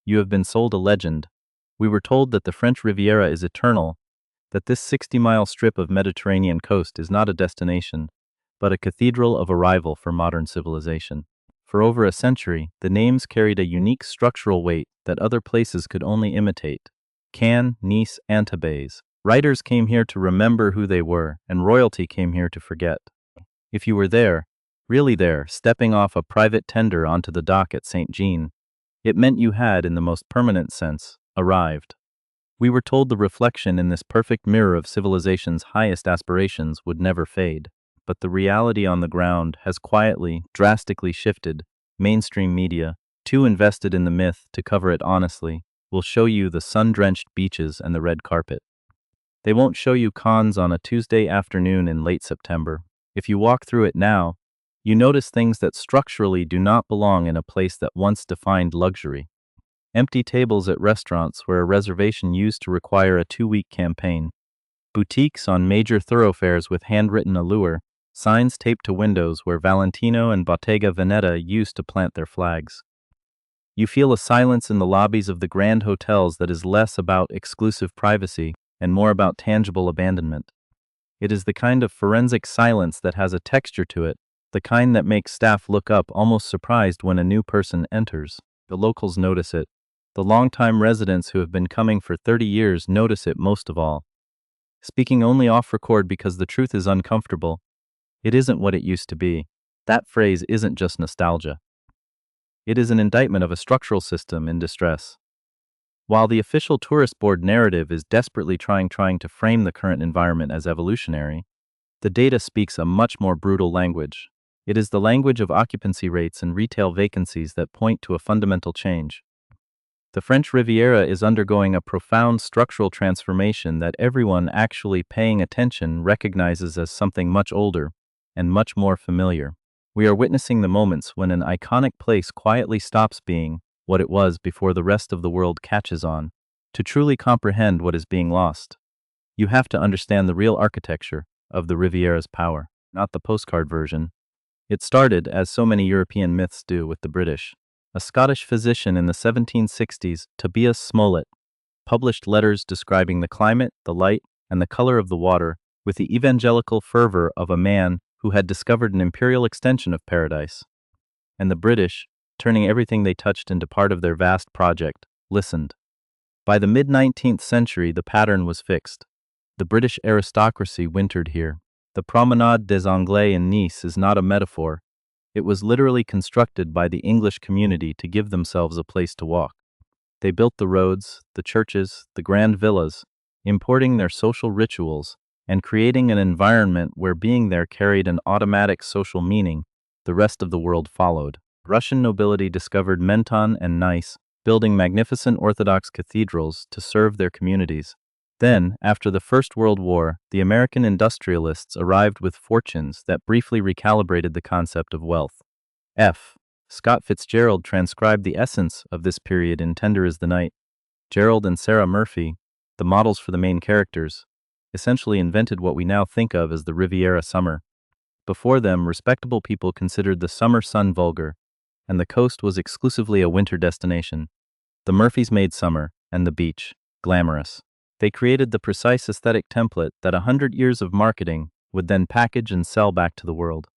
you have been sold a legend. We were told that the French Riviera is eternal, that this 60-mile strip of Mediterranean coast is not a destination, but a cathedral of arrival for modern civilization. For over a century, the names carried a unique structural weight that other places could only imitate. Cannes, Nice, Antibes. Writers came here to remember who they were, and royalty came here to forget. If you were there, really there, stepping off a private tender onto the dock at St. Jean, it meant you had, in the most permanent sense, arrived. We were told the reflection in this perfect mirror of civilization's highest aspirations would never fade. But the reality on the ground has quietly, drastically shifted. Mainstream media, too invested in the myth to cover it honestly, will show you the sun-drenched beaches and the red carpet. They won't show you Cannes on a Tuesday afternoon in late September. If you walk through it now, you notice things that structurally do not belong in a place that once defined luxury. Empty tables at restaurants where a reservation used to require a 2-week campaign. Boutiques on major thoroughfares with handwritten allure. Signs taped to windows where Valentino and Bottega Veneta used to plant their flags. You feel a silence in the lobbies of the grand hotels that is less about exclusive privacy and more about tangible abandonment. It is the kind of forensic silence that has a texture to it, the kind that makes staff look up almost surprised when a new person enters. The locals notice it. The longtime residents who have been coming for 30 years notice it most of all. Speaking only off record because the truth is uncomfortable, it isn't what it used to be. That phrase isn't just nostalgia. It is an indictment of a structural system in distress. While the official tourist board narrative is desperately trying to frame the current environment as evolutionary, the data speaks a much more brutal language. It is the language of occupancy rates and retail vacancies that point to a fundamental change. The French Riviera is undergoing a profound structural transformation that everyone actually paying attention recognizes as something much older and much more familiar. We are witnessing the moments when an iconic place quietly stops being what it was before the rest of the world catches on. To truly comprehend what is being lost, you have to understand the real architecture of the Riviera's power, not the postcard version. It started, as so many European myths do, with the British. A Scottish physician in the 1760s, Tobias Smollett, published letters describing the climate, the light, and the color of the water with the evangelical fervor of a man who had discovered an imperial extension of paradise. And the British, turning everything they touched into part of their vast project, listened. By the mid-19th century, the pattern was fixed. The British aristocracy wintered here. The Promenade des Anglais in Nice is not a metaphor. It was literally constructed by the English community to give themselves a place to walk. They built the roads, the churches, the grand villas, importing their social rituals and creating an environment where being there carried an automatic social meaning. The rest of the world followed. Russian nobility discovered Menton and Nice, building magnificent Orthodox cathedrals to serve their communities. Then, after the First World War, the American industrialists arrived with fortunes that briefly recalibrated the concept of wealth. F. Scott Fitzgerald transcribed the essence of this period in Tender is the Night. Gerald and Sarah Murphy, the models for the main characters, essentially invented what we now think of as the Riviera summer. Before them, respectable people considered the summer sun vulgar, and the coast was exclusively a winter destination. The Murphys made summer, and the beach, glamorous. They created the precise aesthetic template that 100 years of marketing would then package and sell back to the world.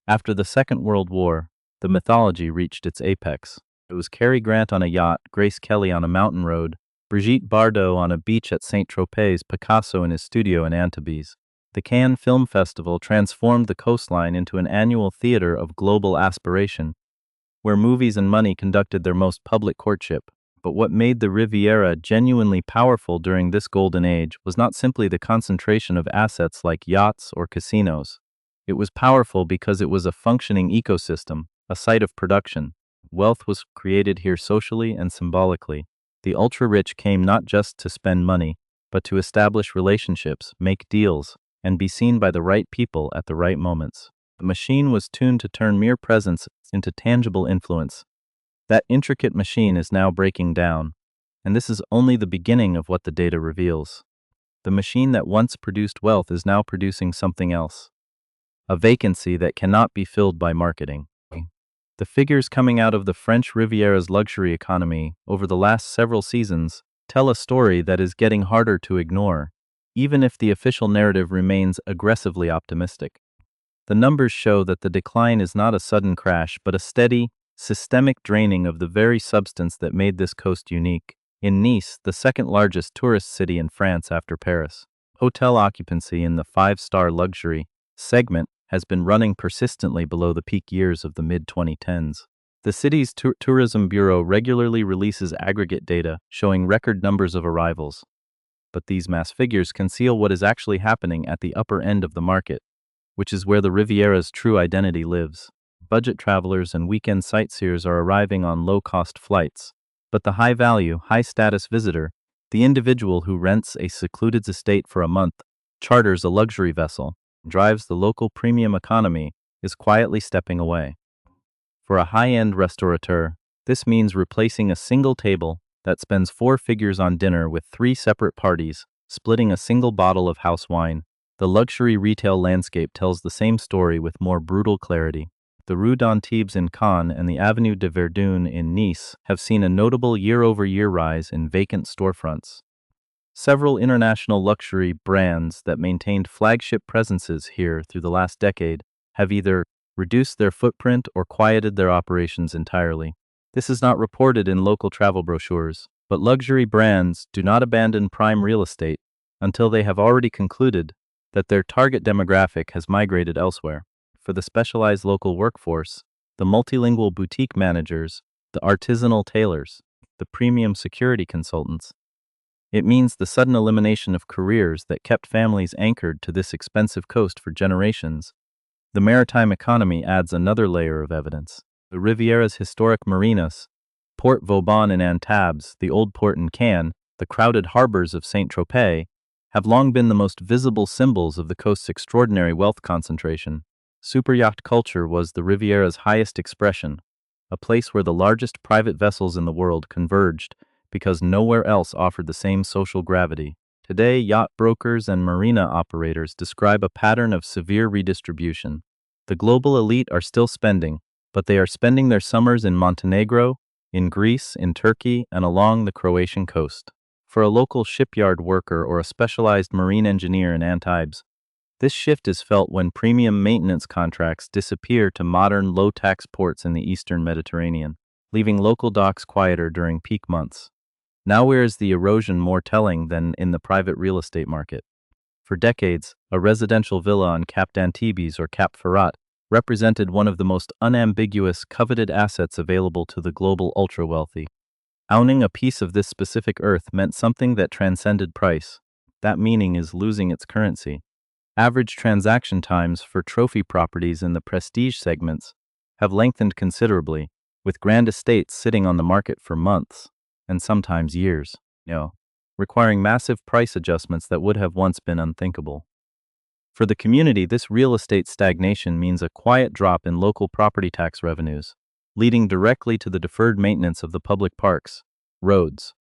After the Second World War, the mythology reached its apex. It was Cary Grant on a yacht, Grace Kelly on a mountain road, Brigitte Bardot on a beach at Saint-Tropez, Picasso in his studio in Antibes. The Cannes Film Festival transformed the coastline into an annual theater of global aspiration, where movies and money conducted their most public courtship. But what made the Riviera genuinely powerful during this golden age was not simply the concentration of assets like yachts or casinos. It was powerful because it was a functioning ecosystem, a site of production. Wealth was created here socially and symbolically. The ultra-rich came not just to spend money, but to establish relationships, make deals, and be seen by the right people at the right moments. The machine was tuned to turn mere presence into tangible influence. That intricate machine is now breaking down, and this is only the beginning of what the data reveals. The machine that once produced wealth is now producing something else. A vacancy that cannot be filled by marketing. The figures coming out of the French Riviera's luxury economy over the last several seasons tell a story that is getting harder to ignore, even if the official narrative remains aggressively optimistic. The numbers show that the decline is not a sudden crash, but a steady, systemic draining of the very substance that made this coast unique. In Nice, the second largest tourist city in France after Paris, hotel occupancy in the five-star luxury segment has been running persistently below the peak years of the mid-2010s. The city's tourism bureau regularly releases aggregate data showing record numbers of arrivals, but these mass figures conceal what is actually happening at the upper end of the market, which is where the Riviera's true identity lives. Budget travelers and weekend sightseers are arriving on low-cost flights, but the high-value, high-status visitor, the individual who rents a secluded estate for a month, charters a luxury vessel, drives the local premium economy, is quietly stepping away. For a high-end restaurateur, this means replacing a single table that spends 4 figures on dinner with 3 separate parties, splitting a single bottle of house wine. The luxury retail landscape tells the same story with more brutal clarity. The Rue d'Antibes in Cannes and the Avenue de Verdun in Nice have seen a notable year-over-year rise in vacant storefronts. Several international luxury brands that maintained flagship presences here through the last decade have either reduced their footprint or quieted their operations entirely. This is not reported in local travel brochures, but luxury brands do not abandon prime real estate until they have already concluded that their target demographic has migrated elsewhere. For the specialized local workforce, the multilingual boutique managers, the artisanal tailors, the premium security consultants, it means the sudden elimination of careers that kept families anchored to this expensive coast for generations. The maritime economy adds another layer of evidence. The Riviera's historic marinas, Port Vauban in Antibes, the Old Port in Cannes, the crowded harbors of Saint-Tropez, have long been the most visible symbols of the coast's extraordinary wealth concentration. Superyacht culture was the Riviera's highest expression, a place where the largest private vessels in the world converged because nowhere else offered the same social gravity. Today, yacht brokers and marina operators describe a pattern of severe redistribution. The global elite are still spending, but they are spending their summers in Montenegro, in Greece, in Turkey, and along the Croatian coast. For a local shipyard worker or a specialized marine engineer in Antibes, this shift is felt when premium maintenance contracts disappear to modern low-tax ports in the eastern Mediterranean, leaving local docks quieter during peak months. Nowhere is the erosion more telling than in the private real estate market. For decades, a residential villa on Cap d'Antibes or Cap Ferrat represented one of the most unambiguous, coveted assets available to the global ultra-wealthy. Owning a piece of this specific earth meant something that transcended price. That meaning is losing its currency. Average transaction times for trophy properties in the prestige segments have lengthened considerably, with grand estates sitting on the market for months, and sometimes years, requiring massive price adjustments that would have once been unthinkable. For the community, this real estate stagnation means a quiet drop in local property tax revenues, leading directly to the deferred maintenance of the public parks, roads,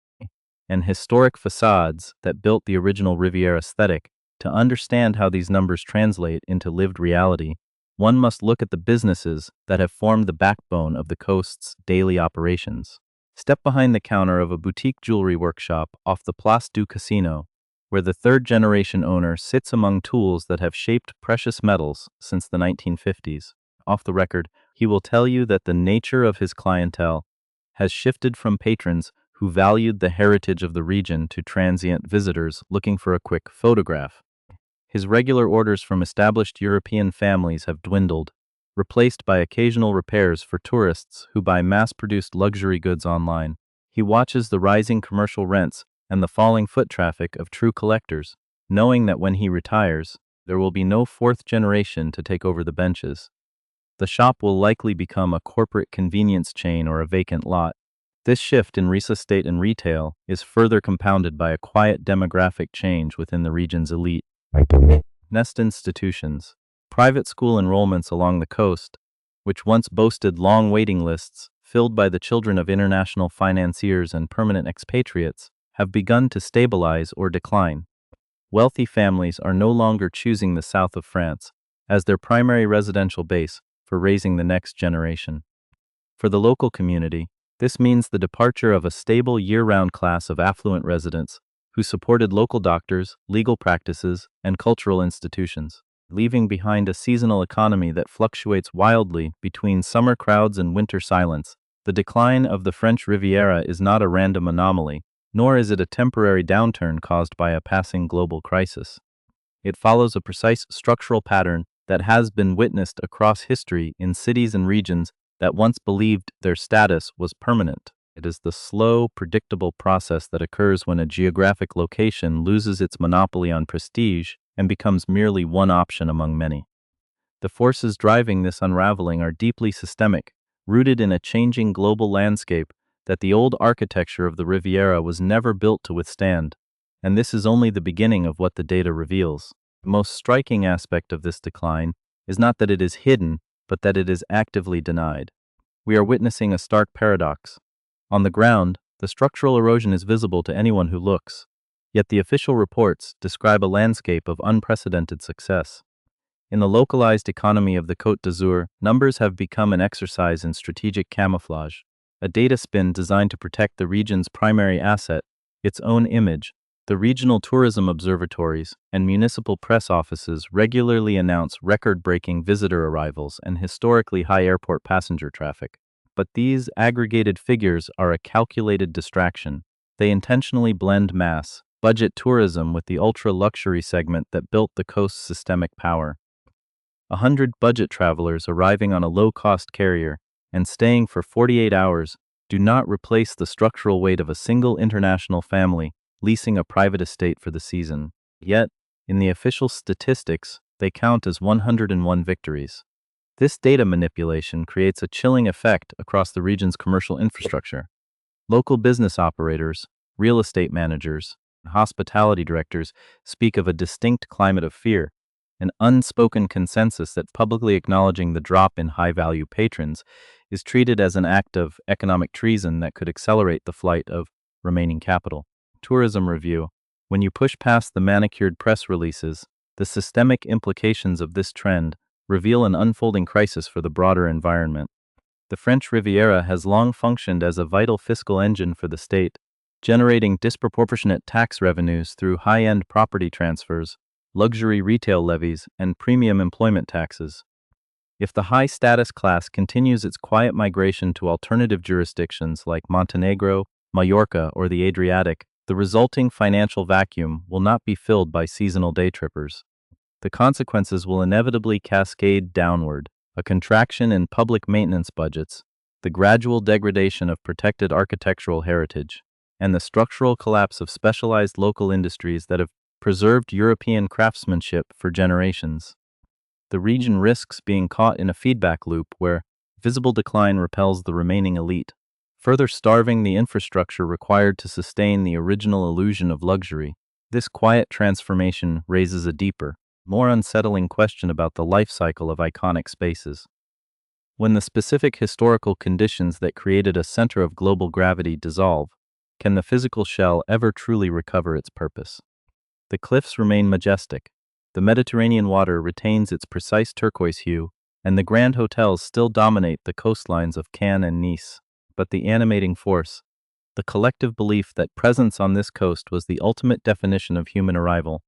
and historic facades that built the original Riviera aesthetic. To understand how these numbers translate into lived reality, one must look at the businesses that have formed the backbone of the coast's daily operations. Step behind the counter of a boutique jewelry workshop off the Place du Casino, where the third-generation owner sits among tools that have shaped precious metals since the 1950s. Off the record, he will tell you that the nature of his clientele has shifted from patrons who valued the heritage of the region to transient visitors looking for a quick photograph. His regular orders from established European families have dwindled, replaced by occasional repairs for tourists who buy mass-produced luxury goods online. He watches the rising commercial rents and the falling foot traffic of true collectors, knowing that when he retires, there will be no fourth generation to take over the benches. The shop will likely become a corporate convenience chain or a vacant lot. This shift in real estate and retail is further compounded by a quiet demographic change within the region's elite. Nest institutions. Private school enrollments along the coast, which once boasted long waiting lists filled by the children of international financiers and permanent expatriates, have begun to stabilize or decline. Wealthy families are no longer choosing the south of France as their primary residential base for raising the next generation. For the local community, this means the departure of a stable year-round class of affluent residents who supported local doctors, legal practices, and cultural institutions, leaving behind a seasonal economy that fluctuates wildly between summer crowds and winter silence. The decline of the French Riviera is not a random anomaly, nor is it a temporary downturn caused by a passing global crisis. It follows a precise structural pattern that has been witnessed across history in cities and regions that once believed their status was permanent. It is the slow, predictable process that occurs when a geographic location loses its monopoly on prestige and becomes merely one option among many. The forces driving this unraveling are deeply systemic, rooted in a changing global landscape that the old architecture of the Riviera was never built to withstand, and this is only the beginning of what the data reveals. The most striking aspect of this decline is not that it is hidden, but that it is actively denied. We are witnessing a stark paradox. On the ground, the structural erosion is visible to anyone who looks, yet the official reports describe a landscape of unprecedented success. In the localized economy of the Côte d'Azur, numbers have become an exercise in strategic camouflage, a data spin designed to protect the region's primary asset, its own image. The regional tourism observatories and municipal press offices regularly announce record-breaking visitor arrivals and historically high airport passenger traffic. But these aggregated figures are a calculated distraction. They intentionally blend mass, budget tourism with the ultra-luxury segment that built the coast's systemic power. 100 budget travelers arriving on a low-cost carrier and staying for 48 hours do not replace the structural weight of a single international family leasing a private estate for the season. Yet, in the official statistics, they count as 101 victories. This data manipulation creates a chilling effect across the region's commercial infrastructure. Local business operators, real estate managers, and hospitality directors speak of a distinct climate of fear, an unspoken consensus that publicly acknowledging the drop in high-value patrons is treated as an act of economic treason that could accelerate the flight of remaining capital. Tourism Review. When you push past the manicured press releases, the systemic implications of this trend reveal an unfolding crisis for the broader environment. The French Riviera has long functioned as a vital fiscal engine for the state, generating disproportionate tax revenues through high-end property transfers, luxury retail levies, and premium employment taxes. If the high-status class continues its quiet migration to alternative jurisdictions like Montenegro, Mallorca, or the Adriatic, the resulting financial vacuum will not be filled by seasonal day trippers. The consequences will inevitably cascade downward: a contraction in public maintenance budgets, the gradual degradation of protected architectural heritage, and the structural collapse of specialized local industries that have preserved European craftsmanship for generations. The region risks being caught in a feedback loop where visible decline repels the remaining elite, further starving the infrastructure required to sustain the original illusion of luxury. This quiet transformation raises a deeper, more unsettling question about the life cycle of iconic spaces. When the specific historical conditions that created a center of global gravity dissolve, can the physical shell ever truly recover its purpose? The cliffs remain majestic, the Mediterranean water retains its precise turquoise hue, and the grand hotels still dominate the coastlines of Cannes and Nice. But the animating force, the collective belief that presence on this coast was the ultimate definition of human arrival,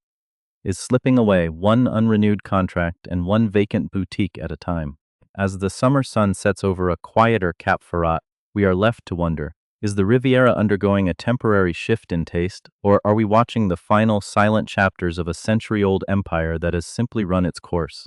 is slipping away, one unrenewed contract and one vacant boutique at a time. As the summer sun sets over a quieter Cap Ferrat, we are left to wonder, is the Riviera undergoing a temporary shift in taste, or are we watching the final silent chapters of a century-old empire that has simply run its course?